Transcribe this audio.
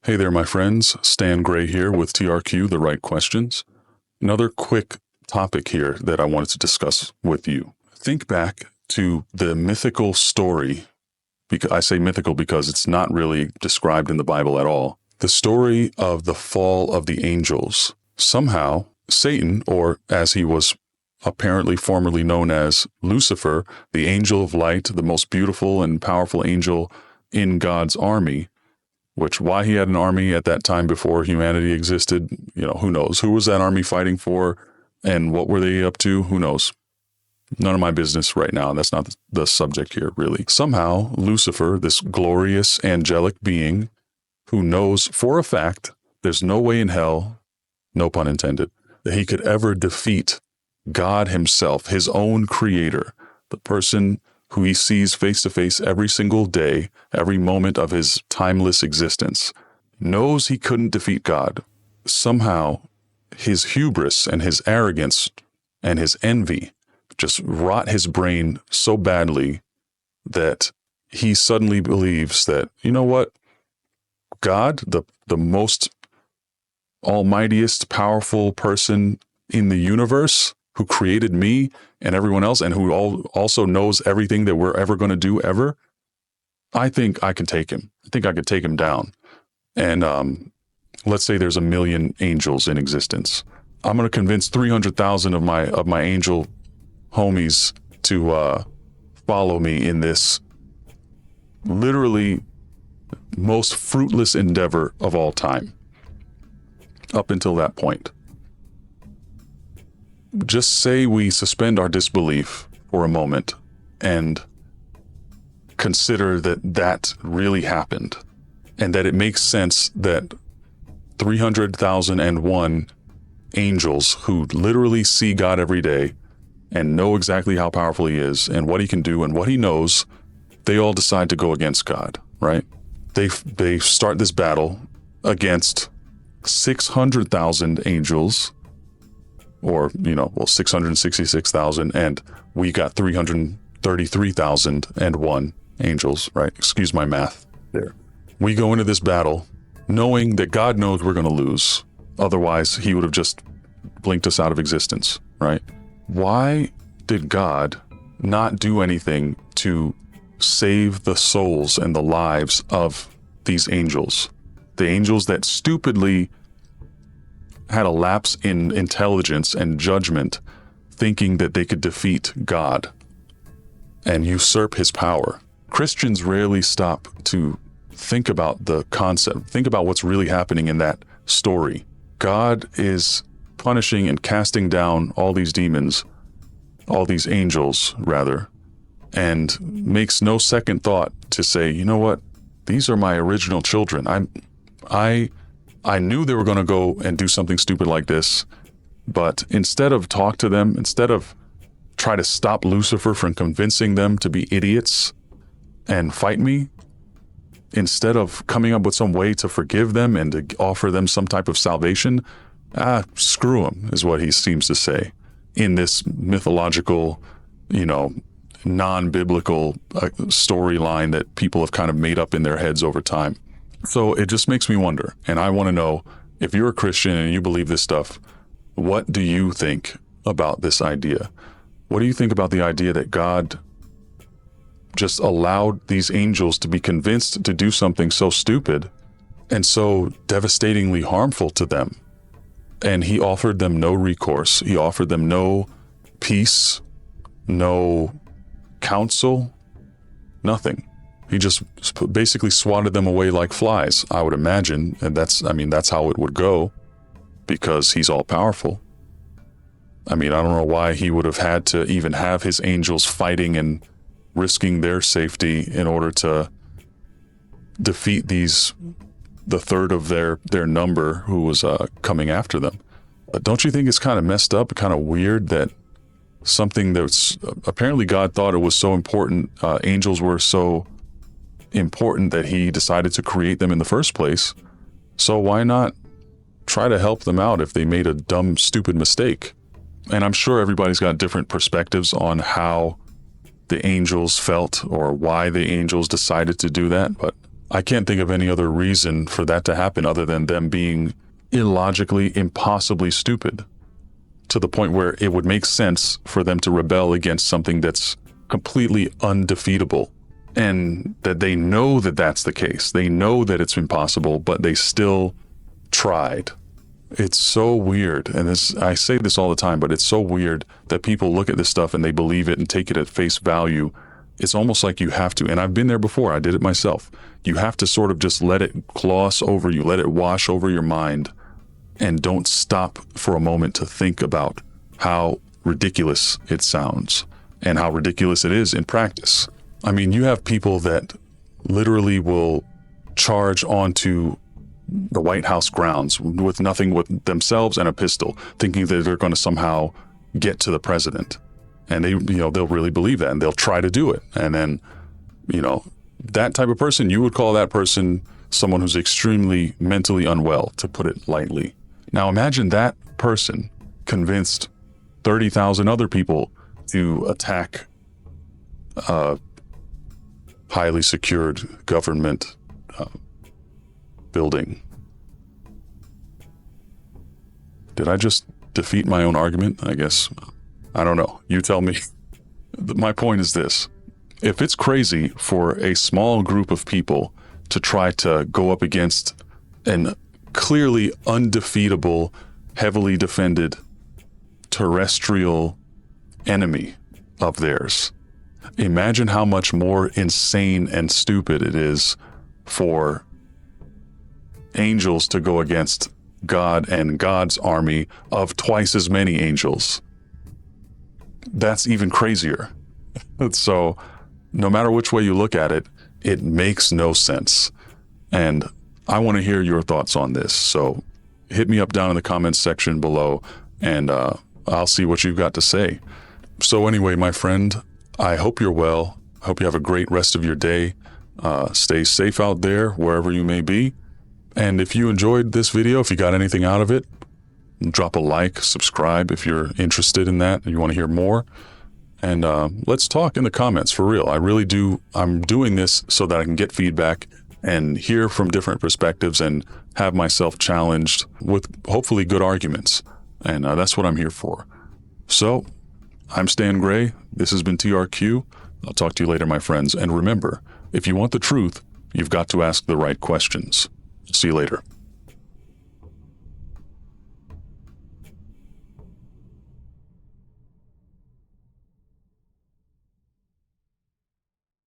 Hey there, my friends. Stan Gray here with TRQ, The Right Questions. Another quick topic here that I wanted to discuss with you. Think back to the mythical story. I say mythical because it's not really described in the Bible at all. The story of the fall of the angels. Somehow, Satan, or as he was apparently formerly known as Lucifer, the angel of light, the most beautiful and powerful angel in God's army, which why he had an army at that time before humanity existed, who knows? Who was that army fighting for and what were they up to? Who knows? None of my business right now. That's not the subject here, really. Somehow, Lucifer, this glorious angelic being who knows for a fact there's no way in hell, no pun intended, that he could ever defeat God himself, his own creator, the person who he sees face to face every single day, every moment of his timeless existence, knows he couldn't defeat God. Somehow, his hubris and his arrogance and his envy just rot his brain so badly that he suddenly believes that, you know what? God, the most almightiest, powerful person in the universe, who created me and everyone else, and who also knows everything that we're ever going to do ever, I think I can take him. I think I could take him down. And let's say there's 1 million angels in existence. I'm going to convince 300,000 of my angel homies to follow me in this literally most fruitless endeavor of all time. Up until that point. Just say we suspend our disbelief for a moment and consider that really happened and that it makes sense that 300,001 angels who literally see God every day and know exactly how powerful he is and what he can do and what he knows, they all decide to go against God, right? They start this battle against 600,000 angels, or 666,000, and we got 333,001 angels, right? Excuse my math there. We go into this battle knowing that God knows we're going to lose. Otherwise, he would have just blinked us out of existence, right? Why did God not do anything to save the souls and the lives of these angels? The angels that stupidly had a lapse in intelligence and judgment, thinking that they could defeat God and usurp his power. Christians rarely stop to think about the concept, think about what's really happening in that story. God is punishing and casting down all these demons, all these angels, rather, and makes no second thought to say, you know what? These are my original children. I knew they were going to go and do something stupid like this, but instead of talk to them, instead of try to stop Lucifer from convincing them to be idiots and fight me, instead of coming up with some way to forgive them and to offer them some type of salvation, screw them, is what he seems to say in this mythological, non-biblical storyline that people have kind of made up in their heads over time. So it just makes me wonder, and I want to know, if you're a Christian and you believe this stuff, what do you think about this idea? What do you think about the idea that God just allowed these angels to be convinced to do something so stupid and so devastatingly harmful to them? And he offered them no recourse. He offered them no peace, no counsel, nothing. He just basically swatted them away like flies, I would imagine. And that's how it would go, because he's all powerful. I don't know why he would have had to even have his angels fighting and risking their safety in order to defeat the third of their number who was coming after them. Don't you think it's kind of messed up, kind of weird that something that's apparently God thought it was so important, angels were so important that he decided to create them in the first place. So why not try to help them out if they made a dumb, stupid mistake? And I'm sure everybody's got different perspectives on how the angels felt or why the angels decided to do that. But I can't think of any other reason for that to happen other than them being illogically, impossibly stupid, to the point where it would make sense for them to rebel against something that's completely undefeatable, and that they know that that's the case. They know that it's impossible, but they still tried. It's so weird. And I say this all the time, but it's so weird that people look at this stuff and they believe it and take it at face value. It's almost like you have to, and I've been there before, I did it myself. You have to sort of just let it gloss over you, let it wash over your mind, and don't stop for a moment to think about how ridiculous it sounds and how ridiculous it is in practice. I mean, you have people that literally will charge onto the White House grounds with nothing with themselves and a pistol, thinking that they're going to somehow get to the president. And they'll really believe that, and they'll try to do it. And then, that type of person, you would call that person someone who's extremely mentally unwell, to put it lightly. Now imagine that person convinced 30,000 other people to attack a highly secured government building. Did I just defeat my own argument? I guess. I don't know. You tell me. My point is this. If it's crazy for a small group of people to try to go up against an clearly undefeatable, heavily defended terrestrial enemy of theirs, imagine how much more insane and stupid it is for angels to go against God and God's army of twice as many angels. That's even crazier. So no matter which way you look at it, it makes no sense. And I want to hear your thoughts on this. So hit me up down in the comments section below, and I'll see what you've got to say. So anyway, my friend, I hope you're well. I hope you have a great rest of your day. Stay safe out there, wherever you may be. And if you enjoyed this video, if you got anything out of it, drop a like, subscribe if you're interested in that and you want to hear more. And let's talk in the comments, for real. I really do. I'm doing this so that I can get feedback and hear from different perspectives and have myself challenged with hopefully good arguments. And that's what I'm here for. So I'm Stan Gray. This has been TRQ. I'll talk to you later, my friends. And remember, if you want the truth, you've got to ask the right questions. See you later.